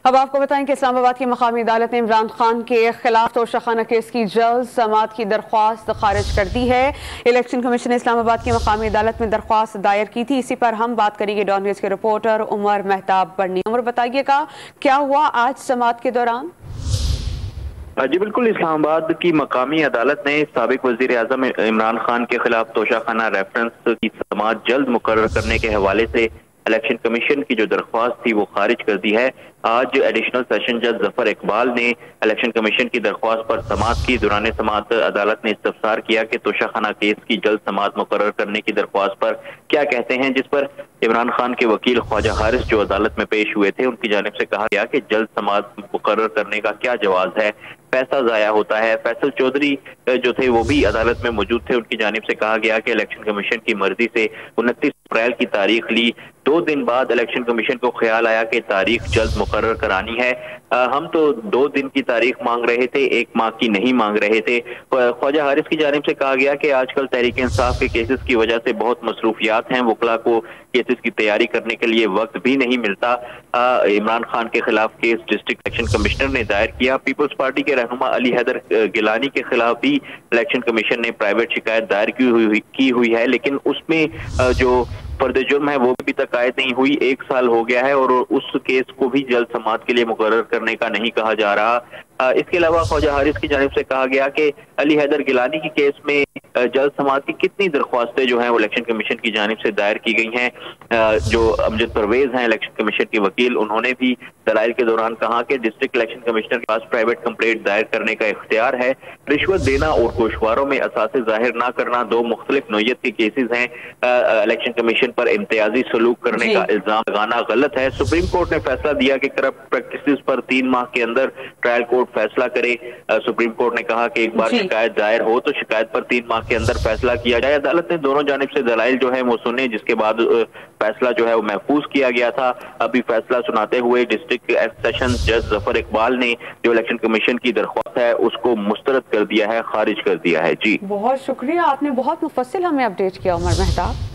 अब आपको बताएं कि इस्लामाबाद की मकामी अदालत ने इमरान खान के खिलाफ तोशाखाना केस की जल्द समाअत की दरख्वास्त खारिज कर दी है। इलेक्शन कमीशन ने इस्लामाबाद की मकामी अदालत में दरख्वास्त दायर की थी। इसी पर हम बात करेंगे डॉन न्यूज़ के रिपोर्टर उमर मेहताब बर्नी। उमर, बताइएगा क्या हुआ आज समाअत के दौरान? जी बिल्कुल, इस्लामाबाद की मकामी अदालत ने साबिक वजीर आजम इमरान खान के खिलाफ तोशाखाना रेफरेंस की समाअत जल्द मुकर्रर करने के हवाले से इलेक्शन कमीशन की जो दरख्वास्त थी वो खारिज कर दी है। आज एडिशनल सेशन जज जफर इकबाल ने इलेक्शन कमीशन की दरख्वास्त पर समाअत की। दौरान समाअत अदालत ने इस्तफसार किया कि तोशाखाना केस की जल्द समाअत मुकर्रर करने की दरख्वास्त पर क्या कहते हैं, जिस पर इमरान खान के वकील ख्वाजा हारिस जो अदालत में पेश हुए थे, उनकी जानिब से कहा गया कि जल्द समाअत मुकर्रर करने का क्या जवाज है, पैसा जाया होता है। फैसल चौधरी जो थे वो भी अदालत में मौजूद थे। उनकी जानिब से कहा गया कि इलेक्शन कमीशन की मर्जी से 29 अप्रैल की तारीख ली। 2 दिन बाद इलेक्शन कमीशन को ख्याल आया कि तारीख जल्द मुकर्रर करानी है। हम तो 2 दिन की तारीख मांग रहे थे, 1 माह की नहीं मांग रहे थे। ख्वाजा हारिस की जानिब से कहा गया कि आजकल तहरीक इंसाफ के केसेस की वजह से बहुत मसरूफियात हैं, वकला को केसेस की तैयारी करने के लिए वक्त भी नहीं मिलता। इमरान खान के खिलाफ केस डिस्ट्रिक्ट इलेक्शन कमिश्नर ने दायर किया। पीपल्स पार्टी के रहनुमा अली हैदर गिलानी के खिलाफ भी इलेक्शन कमीशन ने प्राइवेट शिकायत दायर की हुई है, लेकिन उसमें जो फर्द जुर्म है वो अभी तक आयद नहीं हुई। 1 साल हो गया है और उस केस को भी जल्द समाअत के लिए मुकर्रर करने का नहीं कहा जा रहा। इसके अलावा ख्वाजा हारिस की जानिब से कहा गया कि अली हैदर गिलानी की केस में जल्द समाअत की कितनी दरख्वास्तें जो हैं वो इलेक्शन कमीशन की जानिब से दायर की गई हैं। जो अमजद परवेज हैं इलेक्शन कमीशन के वकील, उन्होंने भी दलाइल के दौरान कहा कि डिस्ट्रिक्ट इलेक्शन कमिश्नर के पास प्राइवेट कंप्लेंट दायर करने का इख्तियार है। रिश्वत देना और गोशवारों में असासे जाहिर ना करना 2 मुख्तलिफ नोयत के केसेस हैं। इलेक्शन कमीशन पर इम्तियाजी सलूक करने का इल्जाम लगाना गलत है। सुप्रीम कोर्ट ने फैसला दिया कि करप्ट प्रैक्टिसेस पर 3 माह के अंदर ट्रायल कोर्ट फैसला करे। सुप्रीम कोर्ट ने कहा कि एक बार शिकायत दायर हो तो शिकायत पर 3 माह के अंदर फैसला किया जाए। अदालत ने दोनों जानिब से दलाइल जो है वो सुने, जिसके बाद फैसला जो है वो महफूज किया गया था। अभी फैसला सुनाते हुए डिस्ट्रिक्ट सेशन जज जफर इकबाल ने जो इलेक्शन कमीशन की दरख्वास्त है उसको मुस्तरद कर दिया है, खारिज कर दिया है। जी बहुत शुक्रिया, आपने बहुत मुफस्सिल हमें अपडेट किया उमर मेहताब।